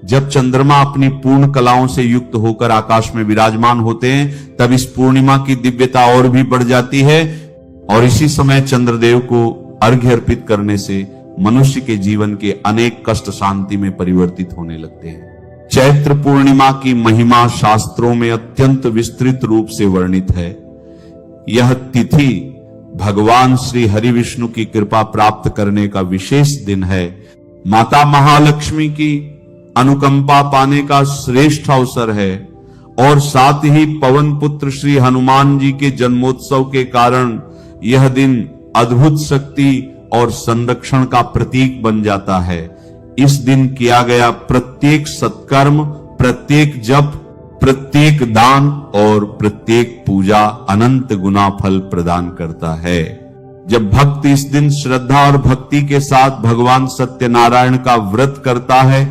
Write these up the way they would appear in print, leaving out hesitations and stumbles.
जब चंद्रमा अपनी पूर्ण कलाओं से युक्त होकर आकाश में विराजमान होते हैं तब इस पूर्णिमा की दिव्यता और भी बढ़ जाती है और इसी समय चंद्रदेव को अर्घ्य अर्पित करने से मनुष्य के जीवन के अनेक कष्ट शांति में परिवर्तित होने लगते हैं। चैत्र पूर्णिमा की महिमा शास्त्रों में अत्यंत विस्तृत रूप से वर्णित है। यह तिथि भगवान श्री हरि विष्णु की कृपा प्राप्त करने का विशेष दिन है। माता महालक्ष्मी की अनुकंपा पाने का श्रेष्ठ अवसर है और साथ ही पवन पुत्र श्री हनुमान जी के जन्मोत्सव के कारण यह दिन अद्भुत शक्ति और संरक्षण का प्रतीक बन जाता है। इस दिन किया गया प्रत्येक सत्कर्म, प्रत्येक जप, प्रत्येक दान और प्रत्येक पूजा अनंत गुना फल प्रदान करता है। जब भक्त इस दिन श्रद्धा और भक्ति के साथ भगवान सत्यनारायण का व्रत करता है,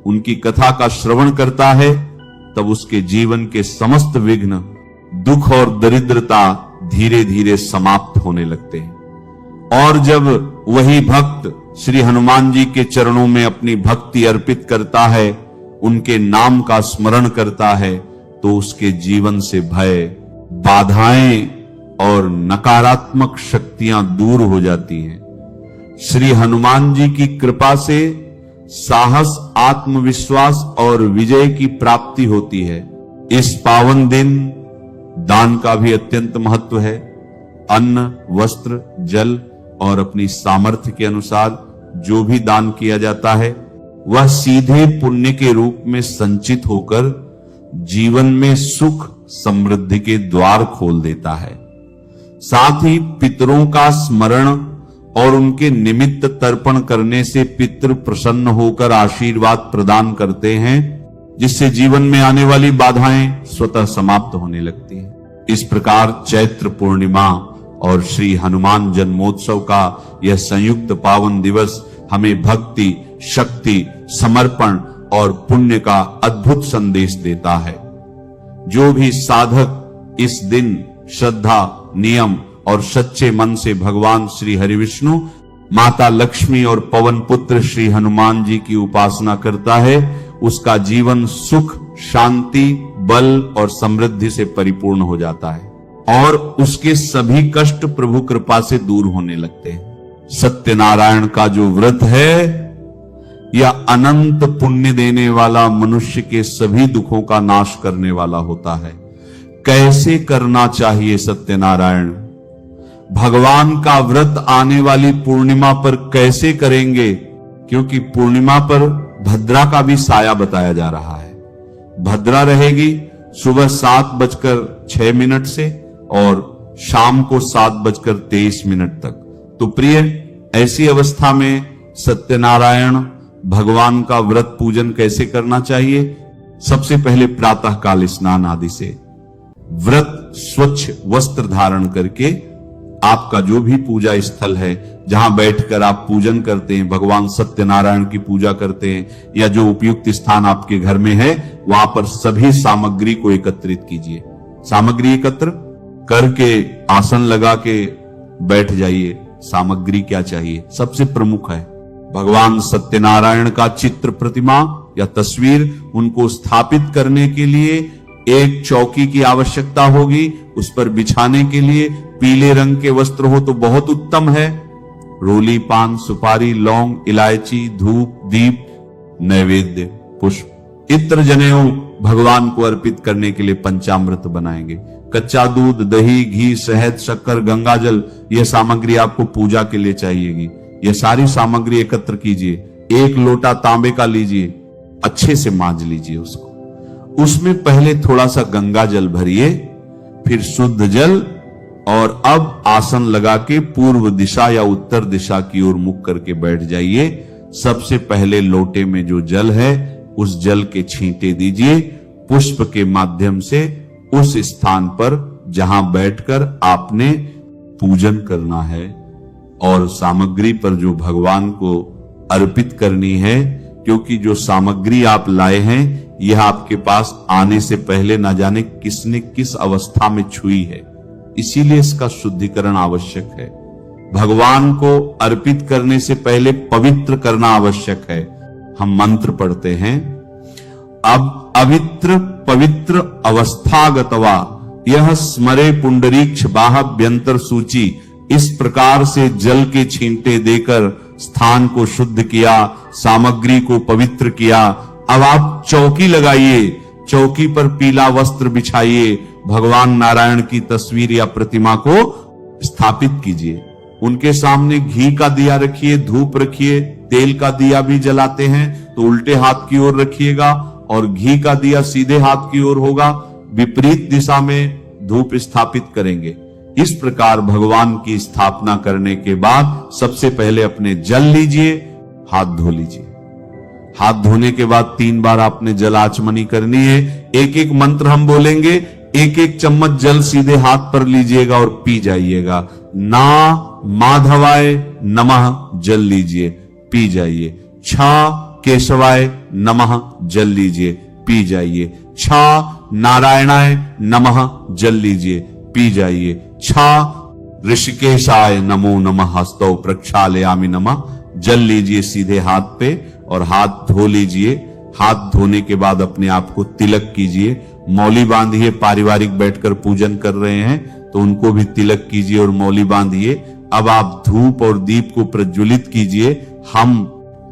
उनकी कथा का श्रवण करता है, तब उसके जीवन के समस्त विघ्न, दुख और दरिद्रता धीरे धीरे समाप्त होने लगते हैं। और जब वही भक्त श्री हनुमान जी के चरणों में अपनी भक्ति अर्पित करता है, उनके नाम का स्मरण करता है, तो उसके जीवन से भय, बाधाएं और नकारात्मक शक्तियां दूर हो जाती हैं। श्री हनुमान जी की कृपा से साहस, आत्मविश्वास और विजय की प्राप्ति होती है। इस पावन दिन दान का भी अत्यंत महत्व है। अन्न, वस्त्र, जल और अपनी सामर्थ्य के अनुसार जो भी दान किया जाता है वह सीधे पुण्य के रूप में संचित होकर जीवन में सुख समृद्धि के द्वार खोल देता है। साथ ही पितरों का स्मरण और उनके निमित्त तर्पण करने से पितृ प्रसन्न होकर आशीर्वाद प्रदान करते हैं, जिससे जीवन में आने वाली बाधाएं स्वतः समाप्त होने लगती हैं। इस प्रकार चैत्र पूर्णिमा और श्री हनुमान जन्मोत्सव का यह संयुक्त पावन दिवस हमें भक्ति, शक्ति, समर्पण और पुण्य का अद्भुत संदेश देता है। जो भी साधक इस दिन श्रद्धा, नियम और सच्चे मन से भगवान श्री हरि विष्णु, माता लक्ष्मी और पवन पुत्र श्री हनुमान जी की उपासना करता है, उसका जीवन सुख, शांति, बल और समृद्धि से परिपूर्ण हो जाता है और उसके सभी कष्ट प्रभु कृपा से दूर होने लगते हैं। सत्यनारायण का जो व्रत है यह अनंत पुण्य देने वाला, मनुष्य के सभी दुखों का नाश करने वाला होता है। कैसे करना चाहिए सत्यनारायण? भगवान का व्रत आने वाली पूर्णिमा पर कैसे करेंगे? क्योंकि पूर्णिमा पर भद्रा का भी साया बताया जा रहा है। भद्रा रहेगी सुबह 7:06 से और शाम को 7:23 तक। तो प्रिय, ऐसी अवस्था में सत्यनारायण भगवान का व्रत पूजन कैसे करना चाहिए? सबसे पहले प्रातः काल स्नान आदि से व्रत स्वच्छ वस्त्र धारण करके आपका जो भी पूजा स्थल है, जहां बैठकर आप पूजन करते हैं, भगवान सत्यनारायण की पूजा करते हैं, या जो उपयुक्त स्थान आपके घर में है, वहां पर सभी सामग्री को एकत्रित कीजिए। सामग्री एकत्र करके आसन लगा के बैठ जाइए। सामग्री क्या चाहिए? सबसे प्रमुख है भगवान सत्यनारायण का चित्र, प्रतिमा या तस्वीर। उनको स्थापित करने के लिए एक चौकी की आवश्यकता होगी। उस पर बिछाने के लिए पीले रंग के वस्त्र हो तो बहुत उत्तम है। रोली, पान, सुपारी, लौंग, इलायची, धूप, दीप, नैवेद्य, पुष्प, इत्र, जनेऊ भगवान को अर्पित करने के लिए पंचामृत बनाएंगे। कच्चा दूध, दही, घी, शहद, शक्कर, गंगाजल, यह सामग्री आपको पूजा के लिए चाहिएगी। यह सारी सामग्री एकत्र कीजिए। एक लोटा तांबे का लीजिए, अच्छे से मांज लीजिए उसको। उसमें पहले थोड़ा सा गंगा जल भरिए, फिर शुद्ध जल, और अब आसन लगा के पूर्व दिशा या उत्तर दिशा की ओर मुख करके बैठ जाइए। सबसे पहले लोटे में जो जल है उस जल के छींटे दीजिए पुष्प के माध्यम से उस स्थान पर जहां बैठकर आपने पूजन करना है, और सामग्री पर जो भगवान को अर्पित करनी है। क्योंकि जो सामग्री आप लाए हैं यह आपके पास आने से पहले न जाने किसने किस अवस्था में छुई है, इसीलिए इसका शुद्धिकरण आवश्यक है। भगवान को अर्पित करने से पहले पवित्र करना आवश्यक है। हम मंत्र पढ़ते हैं, अब अवित्र पवित्र अवस्थागतवा यह स्मरे पुंडरीक्ष बाह्यंतर सूची। इस प्रकार से जल के छींटे देकर स्थान को शुद्ध किया, सामग्री को पवित्र किया। अब आप चौकी लगाइए, चौकी पर पीला वस्त्र बिछाइए, भगवान नारायण की तस्वीर या प्रतिमा को स्थापित कीजिए। उनके सामने घी का दिया रखिए, धूप रखिए। तेल का दिया भी जलाते हैं तो उल्टे हाथ की ओर रखिएगा और घी का दिया सीधे हाथ की ओर होगा। विपरीत दिशा में धूप स्थापित करेंगे। इस प्रकार भगवान की स्थापना करने के बाद सबसे पहले अपने जल लीजिए, हाथ धो लीजिए। हाथ धोने के बाद 3 बार आपने जल आचमनी करनी है। एक एक मंत्र हम बोलेंगे, एक एक चम्मच जल सीधे हाथ पर लीजिएगा और पी जाइएगा। ना माधवाय नमः जल लीजिए, पी जाइए। छा केशवाय नमः जल लीजिए, पी जाइए। छा नारायणाय नमः जल लीजिए, पी जाइए। छा ऋषिकेशाय नमो नमः हस्तौ प्रक्षालयामि नमः जल लीजिए सीधे हाथ पे और हाथ धो लीजिए। हाथ धोने के बाद अपने आप को तिलक कीजिए, मौली बांधिए। पारिवारिक बैठकर पूजन कर रहे हैं तो उनको भी तिलक कीजिए और मौली बांधिए। अब आप धूप और दीप को प्रज्वलित कीजिए। हम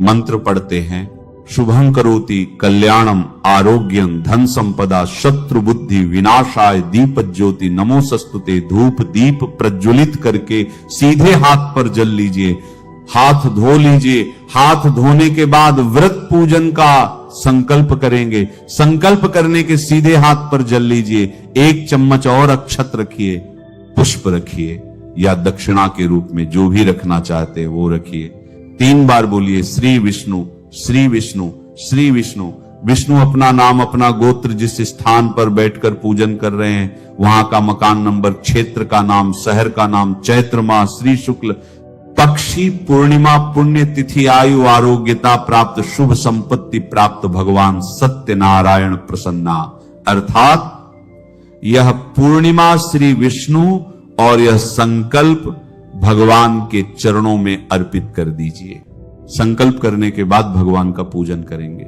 मंत्र पढ़ते हैं, शुभं करोति कल्याणम आरोग्यं धन संपदा शत्रु बुद्धि विनाशाय दीप ज्योति नमोस्तुते। धूप दीप प्रज्वलित करके सीधे हाथ पर जल लीजिए, हाथ धो लीजिए। हाथ धोने के बाद व्रत पूजन का संकल्प करेंगे। संकल्प करने के सीधे हाथ पर जल लीजिए। 1 चम्मच और अक्षत रखिए, पुष्प रखिए या दक्षिणा के रूप में जो भी रखना चाहते हैं वो रखिए। 3 बार बोलिए श्री विष्णु श्री विष्णु श्री विष्णु। विष्णु अपना नाम, अपना गोत्र, जिस स्थान पर बैठकर पूजन कर रहे हैं वहां का मकान नंबर, क्षेत्र का नाम, शहर का नाम, चैत्र माह, श्री शुक्ल पक्षी, पूर्णिमा, पुण्य तिथि, आयु, आरोग्यता प्राप्त, शुभ संपत्ति प्राप्त, भगवान सत्यनारायण प्रसन्ना। अर्थात यह पूर्णिमा श्री विष्णु और यह संकल्प भगवान के चरणों में अर्पित कर दीजिए। संकल्प करने के बाद भगवान का पूजन करेंगे।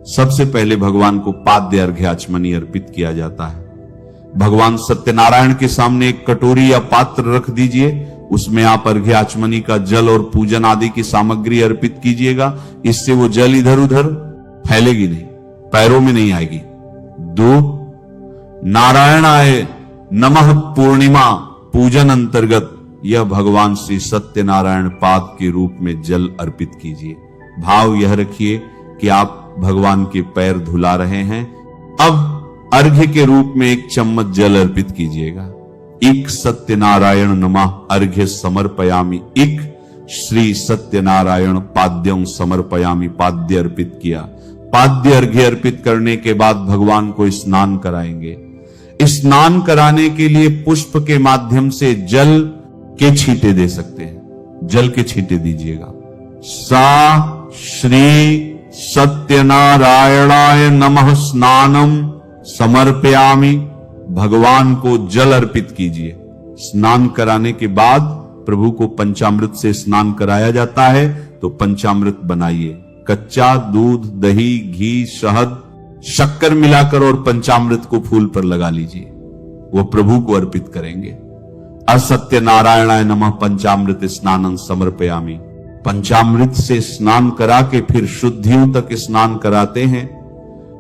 सबसे पहले भगवान को पाद्य अर्घ्य आचमनी अर्पित किया जाता है। भगवान सत्यनारायण के सामने एक कटोरी या पात्र रख दीजिए, उसमें आप अर्घ्य आचमनी का जल और पूजन आदि की सामग्री अर्पित कीजिएगा। इससे वो जल इधर उधर फैलेगी नहीं, पैरों में नहीं आएगी। 2 नारायणाय नमः पूर्णिमा पूजन अंतर्गत यह भगवान श्री सत्यनारायण पाद के रूप में जल अर्पित कीजिए। भाव यह रखिए कि आप भगवान के पैर धुला रहे हैं। अब अर्घ्य के रूप में 1 चम्मच जल अर्पित कीजिएगा। इक सत्यनारायण नमः अर्घ्य समर्पयामि। इक श्री सत्यनारायण पाद्यं समर्पयामि। पाद्य अर्पित किया। पाद्य अर्घ्य अर्पित करने के बाद भगवान को स्नान कराएंगे। स्नान कराने के लिए पुष्प के माध्यम से जल के छींटे दे सकते हैं, जल के छींटे दीजिएगा। सा श्री सत्यनारायणाय नमः स्नानम समर्पयामि। भगवान को जल अर्पित कीजिए। स्नान कराने के बाद प्रभु को पंचामृत से स्नान कराया जाता है तो पंचामृत बनाइए। कच्चा दूध, दही, घी, शहद, शक्कर मिलाकर और पंचामृत को फूल पर लगा लीजिए। वो प्रभु को अर्पित करेंगे। असत्य नारायणाय नमः पंचामृत स्नानं समर्पयामि। पंचामृत से स्नान करा के फिर शुद्धियों तक स्नान कराते हैं।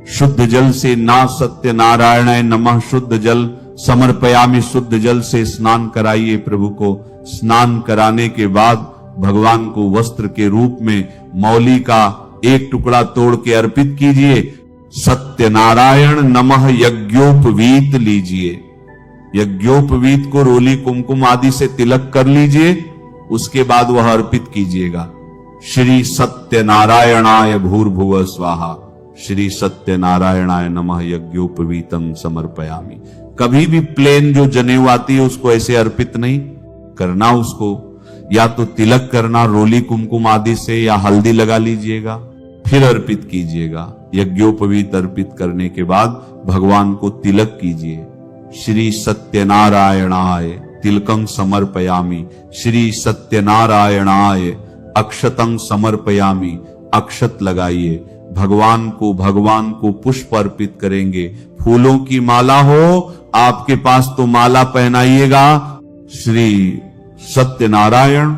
शुद्ध जल से ना सत्य नारायणाय नमः शुद्ध जल समर्पयामि। शुद्ध जल से स्नान कराइए प्रभु को। स्नान कराने के बाद भगवान को वस्त्र के रूप में मौली का 1 टुकड़ा तोड़ के अर्पित कीजिए। सत्यनारायण नमः यज्ञोपवीत लीजिए। यज्ञोपवीत को रोली कुमकुम आदि से तिलक कर लीजिए। उसके बाद वह अर्पित कीजिएगा। श्री सत्यनारायणाय भूर्भुवः स्वाहा। श्री सत्यनारायणाय नमः यज्ञोपवीतम समर्पयामि। कभी भी प्लेन जो जनेऊ आती है उसको ऐसे अर्पित नहीं करना। उसको या तो तिलक करना रोली कुमकुम आदि से या हल्दी लगा लीजिएगा, फिर अर्पित कीजिएगा। यज्ञोपवीत अर्पित करने के बाद भगवान को तिलक कीजिए। श्री सत्यनारायणाय तिलकं समर्पयामि। श्री सत्यनारायणाय अक्षतं समर्पयामि। अक्षत लगाइए। भगवान को पुष्प अर्पित करेंगे। फूलों की माला हो आपके पास तो माला पहनाइएगा। श्री सत्यनारायण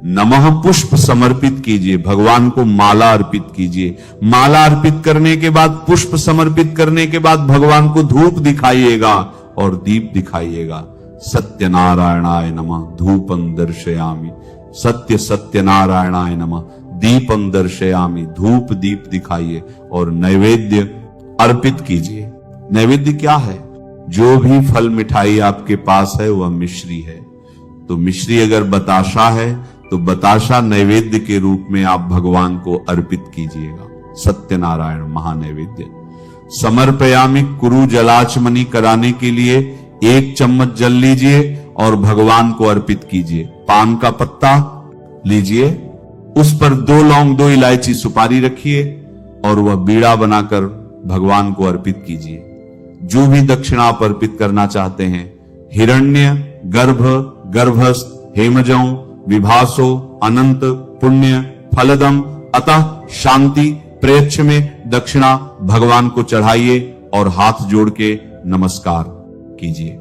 नमः पुष्प समर्पित कीजिए, भगवान को माला अर्पित कीजिए। माला अर्पित करने के बाद, पुष्प समर्पित करने के बाद भगवान को धूप दिखाइएगा और दीप दिखाइएगा। सत्यनारायणाय नमः धूपं दर्शयामि, सत्यनारायणाय नमः दीपं दर्शयामि, धूप दीप दिखाइए और नैवेद्य अर्पित कीजिए। नैवेद्य क्या है? जो भी फल मिठाई आपके पास है वह मिश्री है। तो मिश्री अगर बताशा है तो बताशा नैवेद्य के रूप में आप भगवान को अर्पित कीजिएगा। सत्यनारायण महानैवेद्य। समर्पयामि कुरु जलाचमनी कराने के लिए 1 चम्मच जल लीजिए और भगवान को अर्पित कीजिए। पान का पत्ता लीजिए, उस पर 2 लौंग 2 इलायची सुपारी रखिए और वह बीड़ा बनाकर भगवान को अर्पित कीजिए। जो भी दक्षिणा आप अर्पित करना चाहते हैं, हिरण्य, गर्भ, गर्भस्थ, हेमजौ, विभासो, अनंत, पुण्य, फलदम, अतः शांति, प्रेक्ष में दक्षिणा भगवान को चढ़ाइए और हाथ जोड़ के नमस्कार कीजिए।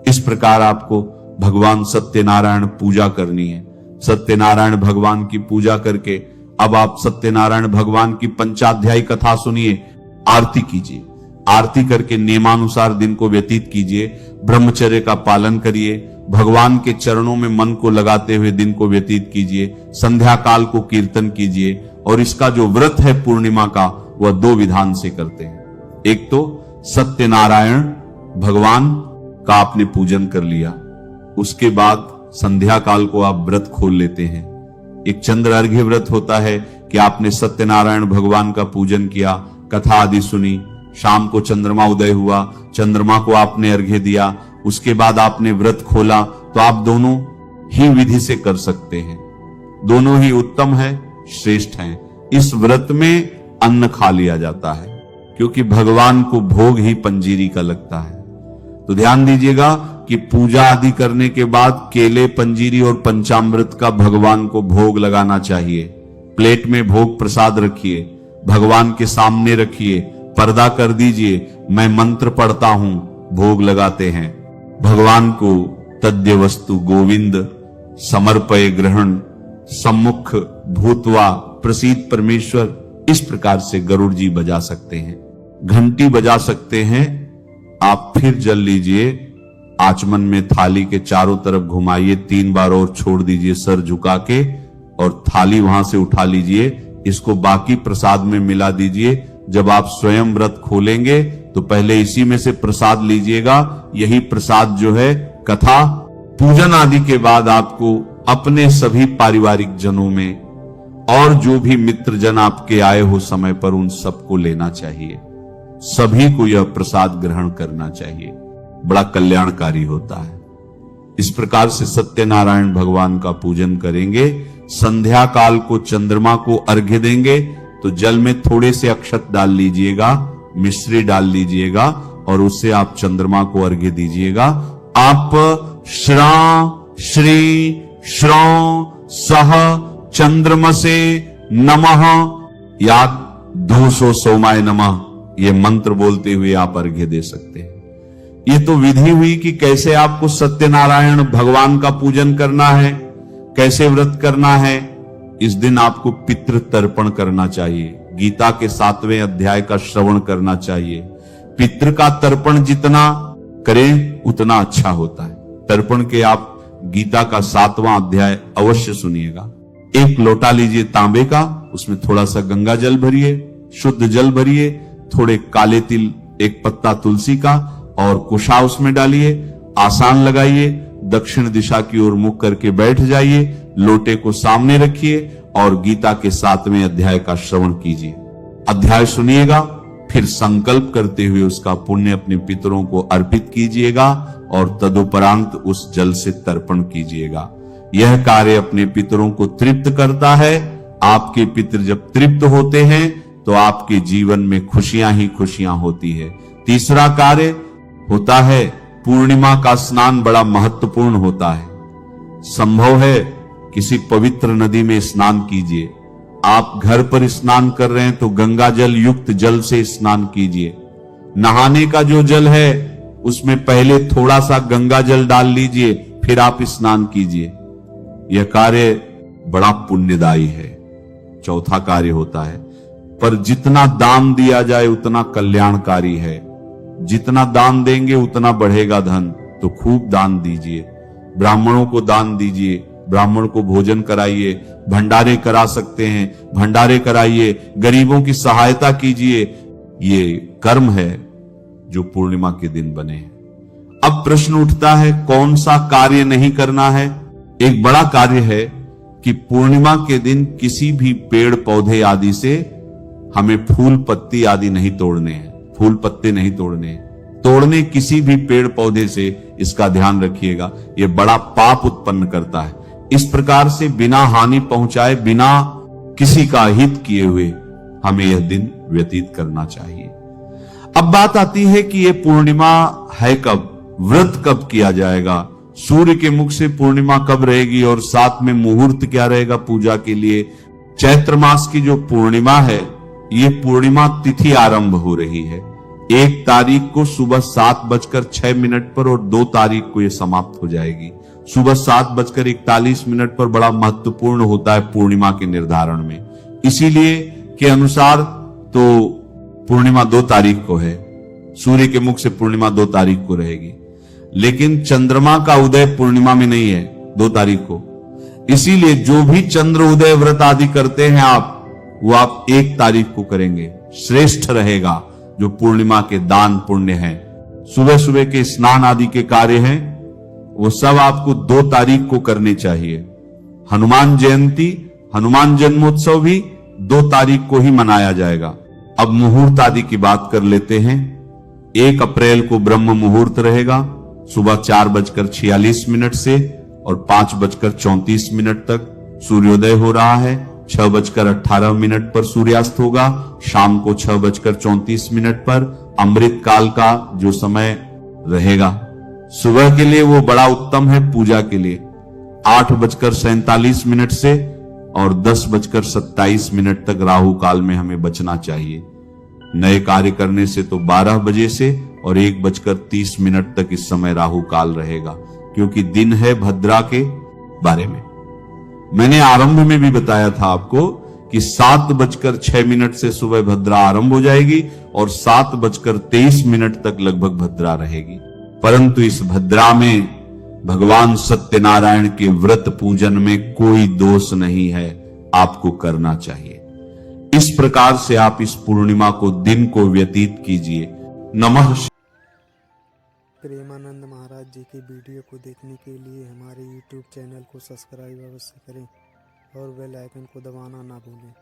इस प्रकार आपको भगवान सत्यनारायण पूजा करनी है। सत्यनारायण भगवान की पूजा करके अब आप सत्यनारायण भगवान की पंचाध्यायी कथा सुनिए, आरती कीजिए। आरती करके नियमानुसार दिन को व्यतीत कीजिए, ब्रह्मचर्य का पालन करिए, भगवान के चरणों में मन को लगाते हुए दिन को व्यतीत कीजिए, संध्या काल को कीर्तन कीजिए। और इसका जो व्रत है पूर्णिमा का, वह 2 विधान से करते हैं। एक तो सत्यनारायण भगवान का आपने पूजन कर लिया, उसके बाद संध्या काल को आप व्रत खोल लेते हैं। एक चंद्र अर्घ्य व्रत होता है कि आपने सत्यनारायण भगवान का पूजन किया, कथा आदि सुनी, शाम को चंद्रमा उदय हुआ, चंद्रमा को आपने अर्घ्य दिया, उसके बाद आपने व्रत खोला। तो आप दोनों ही विधि से कर सकते हैं, दोनों ही उत्तम है, श्रेष्ठ हैं। इस व्रत में अन्न खा लिया जाता है क्योंकि भगवान को भोग ही पंजीरी का लगता है। तो ध्यान दीजिएगा कि पूजा आदि करने के बाद केले, पंजीरी और पंचामृत का भगवान को भोग लगाना चाहिए। प्लेट में भोग प्रसाद रखिए, भगवान के सामने रखिए, पर्दा कर दीजिए, मैं मंत्र पढ़ता हूं, भोग लगाते हैं। भगवान को तद्य वस्तु गोविंद समर्पय ग्रहण सम्मुख भूतवा प्रसीद परमेश्वर, इस प्रकार से गरुड़ जी बजा सकते हैं, घंटी बजा सकते हैं। आप फिर जल लीजिए, आचमन में थाली के चारों तरफ घुमाइए, 3 बार और छोड़ दीजिए सर झुका के, और थाली वहां से उठा लीजिए, इसको बाकी प्रसाद में मिला दीजिए। जब आप स्वयं व्रत खोलेंगे तो पहले इसी में से प्रसाद लीजिएगा। यही प्रसाद जो है कथा पूजन आदि के बाद आपको अपने सभी पारिवारिक जनों में और जो भी मित्र जन आपके आए हो समय पर, उन सबको लेना चाहिए। सभी को यह प्रसाद ग्रहण करना चाहिए, बड़ा कल्याणकारी होता है। इस प्रकार से सत्यनारायण भगवान का पूजन करेंगे। संध्या काल को चंद्रमा को अर्घ्य देंगे तो जल में थोड़े से अक्षत डाल लीजिएगा, मिश्री डाल लीजिएगा और उससे आप चंद्रमा को अर्घ्य दीजिएगा। आप श्री श्रौ सह चंद्रमसे नमः या 200 सोमाय नमः, ये मंत्र बोलते हुए आप अर्घ्य दे सकते हैं। ये तो विधि हुई कि कैसे आपको सत्यनारायण भगवान का पूजन करना है, कैसे व्रत करना है। इस दिन आपको पितृ तर्पण करना चाहिए, गीता के 7वें अध्याय का श्रवण करना चाहिए। पितृ का तर्पण जितना करें उतना अच्छा होता है। तर्पण के आप गीता का 7वां अध्याय अवश्य सुनिएगा। 1 लोटा लीजिए तांबे का, उसमें थोड़ा सा गंगा जल भरिए, शुद्ध जल भरिए, थोड़े काले तिल, 1 पत्ता तुलसी का और कुशा उसमें डालिए, आसान लगाइए, दक्षिण दिशा की ओर मुख करके बैठ जाइए, लोटे को सामने रखिए और गीता के 7वें अध्याय का श्रवण कीजिए। अध्याय सुनिएगा, फिर संकल्प करते हुए उसका पुण्य अपने पितरों को अर्पित कीजिएगा और तदुपरांत उस जल से तर्पण कीजिएगा। यह कार्य अपने पितरों को तृप्त करता है। आपके पितर जब तृप्त होते हैं तो आपके जीवन में खुशियां ही खुशियां होती है। तीसरा कार्य होता है पूर्णिमा का स्नान, बड़ा महत्वपूर्ण होता है। संभव है किसी पवित्र नदी में स्नान कीजिए, आप घर पर स्नान कर रहे हैं तो गंगा जल युक्त जल से स्नान कीजिए। नहाने का जो जल है उसमें पहले थोड़ा सा गंगा जल डाल लीजिए, फिर आप स्नान कीजिए। यह कार्य बड़ा पुण्यदायी है। चौथा कार्य होता है, पर जितना दान दिया जाए उतना कल्याणकारी है। जितना दान देंगे उतना बढ़ेगा धन, तो खूब दान दीजिए। ब्राह्मणों को दान दीजिए, ब्राह्मण को भोजन कराइए, भंडारे करा सकते हैं भंडारे कराइए, गरीबों की सहायता कीजिए। ये कर्म है जो पूर्णिमा के दिन बने हैं। अब प्रश्न उठता है, कौन सा कार्य नहीं करना है? एक बड़ा कार्य है कि पूर्णिमा के दिन किसी भी पेड़ पौधे आदि से हमें फूल पत्ती आदि नहीं तोड़ने हैं, फूल पत्ते नहीं तोड़ने हैं। तोड़ने किसी भी पेड़ पौधे से, इसका ध्यान रखिएगा, यह बड़ा पाप उत्पन्न करता है। इस प्रकार से बिना हानि पहुंचाए, बिना किसी का हित किए हुए हमें यह दिन व्यतीत करना चाहिए। अब बात आती है कि यह पूर्णिमा है कब, व्रत कब किया जाएगा, सूर्य के मुख से पूर्णिमा कब रहेगी और साथ में मुहूर्त क्या रहेगा पूजा के लिए। चैत्र मास की जो पूर्णिमा है, ये पूर्णिमा तिथि आरंभ हो रही है। 1 तारीख को सुबह 7:06 पर और 2 तारीख को यह समाप्त हो जाएगी। सुबह 7:41 पर बड़ा महत्वपूर्ण होता है पूर्णिमा के निर्धारण में। इसीलिए के अनुसार तो पूर्णिमा 2 तारीख को है, सूर्य के मुख से पूर्णिमा 2 तारीख को रहेगी, लेकिन चंद्रमा का उदय पूर्णिमा में नहीं है 2 तारीख को। इसीलिए जो भी चंद्र उदय व्रत आदि करते हैं आप, वो आप 1 तारीख को करेंगे, श्रेष्ठ रहेगा। जो पूर्णिमा के दान पुण्य हैं, सुबह सुबह के स्नान आदि के कार्य हैं, वो सब आपको 2 तारीख को करने चाहिए। हनुमान जयंती, हनुमान जन्मोत्सव भी 2 तारीख को ही मनाया जाएगा। अब मुहूर्त आदि की बात कर लेते हैं। 1 अप्रैल को ब्रह्म मुहूर्त रहेगा, सुबह 4:46 से और 5:34 तक सूर्योदय हो रहा है। 6:18 पर सूर्यास्त होगा। शाम को 6:34 पर अमृत काल का जो समय रहेगा, सुबह के लिए वो बड़ा उत्तम है पूजा के लिए। 8:47 से और 10:27 तक राहु काल में हमें बचना चाहिए। नए कार्य करने से तो 12 बजे से और 1:30 तक इस समय राहु काल रहेगा, क्योंकि दिन है भद्रा के बारे में। मैंने आरंभ में भी बताया था आपको कि 7:06 से सुबह भद्रा आरंभ हो जाएगी और 7:23 तक लगभग भद्रा रहेगी। परंतु इस भद्रा में भगवान सत्यनारायण के व्रत पूजन में कोई दोष नहीं है, आपको करना चाहिए। इस प्रकार से आप इस पूर्णिमा को दिन को व्यतीत कीजिए। नमः। प्रेमानंद महाराज जी की वीडियो को देखने के लिए हमारे YouTube चैनल को सब्सक्राइब अवश्य करें और बेल आइकन को दबाना ना भूलें।